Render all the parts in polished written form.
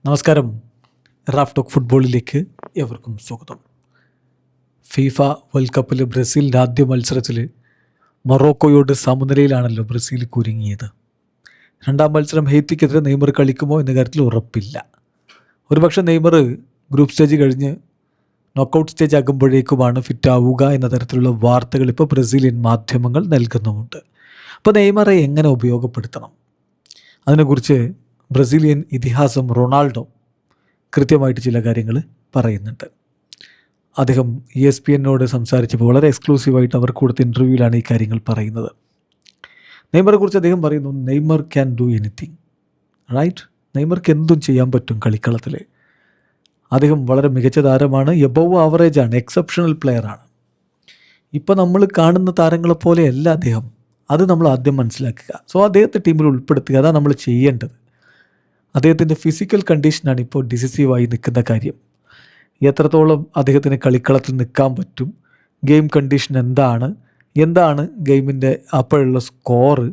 നമസ്കാരം. Raf talk ഫുട്ബോളിലേക്ക് എവർക്കും സ്വാഗതം. ഫീഫ വേൾഡ് കപ്പിൽ ബ്രസീലിൻ്റെ ആദ്യ മത്സരത്തിൽ മൊറോക്കോയോട് സമനിലയിലാണല്ലോ ബ്രസീൽ കുരുങ്ങിയത്. രണ്ടാം മത്സരം ഹെയ്ത്തിക്കെതിരെ നെയ്മർ കളിക്കുമോ എന്ന കാര്യത്തിൽ ഉറപ്പില്ല. ഒരുപക്ഷെ നെയ്മർ ഗ്രൂപ്പ് സ്റ്റേജ് കഴിഞ്ഞ് നോക്കൗട്ട് സ്റ്റേജ് ആകുമ്പോഴേക്കുമാണ് ഫിറ്റ് ആവുക എന്ന തരത്തിലുള്ള വാർത്തകൾ ഇപ്പോൾ ബ്രസീലിയൻ മാധ്യമങ്ങൾ നൽകുന്നുമുണ്ട്. അപ്പോൾ നെയ്മറെ എങ്ങനെ ഉപയോഗപ്പെടുത്തണം, അതിനെക്കുറിച്ച് ബ്രസീലിയൻ ഇതിഹാസം റൊണാൾഡോ കൃത്യമായിട്ട് ചില കാര്യങ്ങൾ പറയുന്നുണ്ട്. അദ്ദേഹം ESPN സംസാരിച്ചപ്പോൾ വളരെ എക്സ്ക്ലൂസീവായിട്ട് അവർ കൊടുത്ത ഇൻ്റർവ്യൂവിലാണ് ഈ കാര്യങ്ങൾ പറയുന്നത്. നെയ്മറെ കുറിച്ച് അദ്ദേഹം പറയുന്നു, Neymar can do anything, right. നെയ്മർക്ക് എന്തും ചെയ്യാൻ പറ്റും കളിക്കളത്തിൽ. അദ്ദേഹം വളരെ മികച്ച താരമാണ്, എബവ് ആവറേജാണ്, എക്സെപ്ഷണൽ പ്ലെയറാണ്. ഇപ്പോൾ നമ്മൾ കാണുന്ന താരങ്ങളെപ്പോലെയല്ല അദ്ദേഹം. അത് നമ്മൾ ആദ്യം മനസ്സിലാക്കുക. സോ അദ്ദേഹത്തെ ടീമിൽ ഉൾപ്പെടുത്തുക, അതാണ് നമ്മൾ ചെയ്യേണ്ടത്. അദ്ദേഹത്തിൻ്റെ ഫിസിക്കൽ കണ്ടീഷനാണ് ഇപ്പോൾ ഡിസിസീവായി നിൽക്കുന്ന കാര്യം. എത്രത്തോളം അദ്ദേഹത്തിന് കളിക്കളത്തിൽ നിൽക്കാൻ പറ്റും, ഗെയിം കണ്ടീഷൻ എന്താണ് ഗെയിമിൻ്റെ അപ്പോഴുള്ള സ്കോറ്,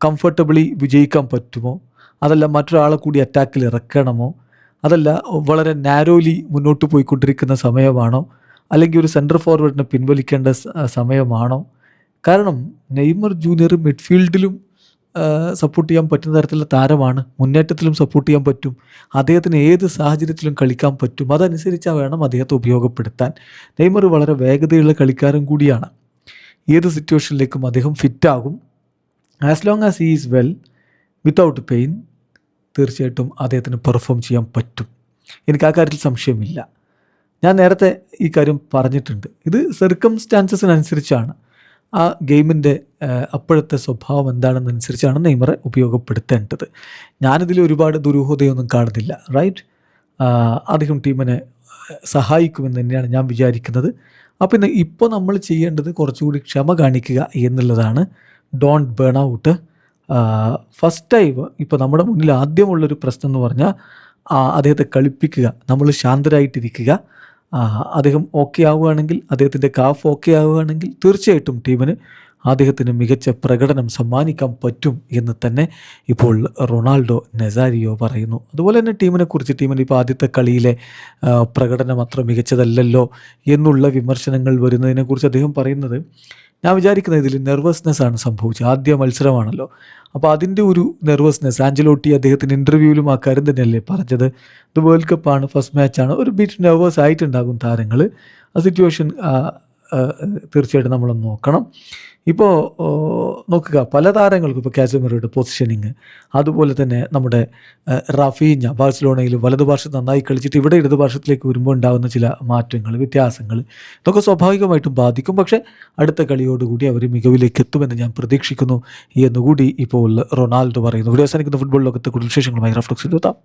കംഫർട്ടബിളി വിജയിക്കാൻ പറ്റുമോ, അതല്ല മറ്റൊരാളെ കൂടി അറ്റാക്കിൽ ഇറക്കണമോ, അതല്ല വളരെ നാരോലി മുന്നോട്ട് പോയിക്കൊണ്ടിരിക്കുന്ന സമയമാണോ, അല്ലെങ്കിൽ ഒരു സെൻറ്റർ ഫോർവേഡിനെ പിൻവലിക്കേണ്ട സമയമാണോ? കാരണം നെയ്മർ ജൂനിയർ മിഡ്ഫീൽഡിലും സപ്പോർട്ട് ചെയ്യാൻ പറ്റുന്ന തരത്തിലുള്ള താരമാണ്, മുന്നേറ്റത്തിലും സപ്പോർട്ട് ചെയ്യാൻ പറ്റും, അദ്ദേഹത്തിന് ഏത് സാഹചര്യത്തിലും കളിക്കാൻ പറ്റും. അതനുസരിച്ചാണ് വേണം അദ്ദേഹത്തെ ഉപയോഗപ്പെടുത്താൻ. നെയ്മർ വളരെ വേഗതയുള്ള കളിക്കാരൻ കൂടിയാണ്. ഏത് സിറ്റുവേഷനിലേക്കും അദ്ദേഹം ഫിറ്റാകും. As long as he is well, without pain, തീർച്ചയായിട്ടും അദ്ദേഹത്തിന് പെർഫോം ചെയ്യാൻ പറ്റും. എനിക്ക് ആ കാര്യത്തിൽ സംശയമില്ല. ഞാൻ നേരത്തെ ഈ കാര്യം പറഞ്ഞിട്ടുണ്ട്. ഇത് സർക്കംസ്റ്റാൻസസിനനുസരിച്ചാണ്, ആ ഗെയിമിൻ്റെ അപ്പോഴത്തെ സ്വഭാവം എന്താണെന്നനുസരിച്ചാണ് നെയ്മറെ ഉപയോഗപ്പെടുത്തേണ്ടത്. ഞാനിതിൽ ഒരുപാട് ദുരൂഹതയൊന്നും കാണുന്നില്ല, റൈറ്റ്. അദ്ദേഹം ടീമിനെ സഹായിക്കുമെന്ന് തന്നെയാണ് ഞാൻ വിചാരിക്കുന്നത്. അപ്പം ഇപ്പോൾ നമ്മൾ ചെയ്യേണ്ടത് കുറച്ചുകൂടി ക്ഷമ കാണിക്കുക എന്നുള്ളതാണ്. Don't burn out. First time ഇപ്പോൾ നമ്മുടെ മുന്നിൽ ആദ്യമുള്ളൊരു പ്രശ്നം എന്ന് പറഞ്ഞാൽ അദ്ദേഹത്തെ കളിപ്പിക്കുക, നമ്മൾ ശാന്തരായിട്ടിരിക്കുക. അദ്ദേഹം ഓക്കെ ആവുകയാണെങ്കിൽ, അദ്ദേഹത്തിൻ്റെ കാഫ് ഓക്കെ ആവുകയാണെങ്കിൽ തീർച്ചയായിട്ടും ടീമിന് അദ്ദേഹത്തിന് മികച്ച പ്രകടനം സമ്മാനിക്കാൻ പറ്റും എന്ന് തന്നെ ഇപ്പോൾ റൊണാൾഡോ നസാരിയോ പറയുന്നു. അതുപോലെ തന്നെ ടീമിൻ്റെ ഇപ്പോൾ ആദ്യത്തെ കളിയിലെ പ്രകടനം അത്ര മികച്ചതല്ലല്ലോ എന്നുള്ള വിമർശനങ്ങൾ വരുന്നതിനെക്കുറിച്ച് അദ്ദേഹം പറയുന്നത്, ഞാൻ വിചാരിക്കുന്നത് ഇതിൽ നെർവസ്നെസ്സാണ് സംഭവിച്ചത്. ആദ്യ മത്സരമാണല്ലോ, അപ്പോൾ അതിൻ്റെ ഒരു നെർവസ്നെസ്. ആഞ്ചലോട്ടി അദ്ദേഹത്തിൻ്റെ ഇൻ്റർവ്യൂവിലും ആ കാര്യം തന്നെയല്ലേ പറഞ്ഞത്. ഇത് വേൾഡ് കപ്പാണ്, ഫസ്റ്റ് മാച്ചാണ്, ഒരു ബിറ്റ് നെർവസ് ആയിട്ടുണ്ടാകും താരങ്ങൾ. ആ സിറ്റുവേഷൻ തീർച്ചയായിട്ടും നമ്മളൊന്ന് നോക്കണം. ഇപ്പോൾ നോക്കുക, പല താരങ്ങൾക്കും ഇപ്പോൾ കാസമിറോയുടെ പൊസിഷനിങ്, അതുപോലെ തന്നെ നമ്മുടെ റാഫീഞ്ഞ ബാഴ്സലോണയിൽ വലതുഭാഷത്ത് നന്നായി കളിച്ചിട്ട് ഇവിടെ ഇടതുഭാഷത്തിലേക്ക് വരുമ്പോൾ ഉണ്ടാകുന്ന ചില മാറ്റങ്ങൾ, വ്യത്യാസങ്ങൾ, ഇതൊക്കെ സ്വാഭാവികമായിട്ടും ബാധിക്കും. പക്ഷേ അടുത്ത കളിയോടുകൂടി അവർ മികവിലേക്ക് എത്തുമെന്ന് ഞാൻ പ്രതീക്ഷിക്കുന്നു എന്നുകൂടി ഇപ്പോൾ റൊണാൾഡോ പറയുന്നു. ഇവിടെ അവസാനിക്കുന്ന ഫുട്ബോൾ ലോകത്തെ കൂടുതൽ വിശേഷങ്ങളുമായി റാഫ് ടോക്സിൽ എത്താം.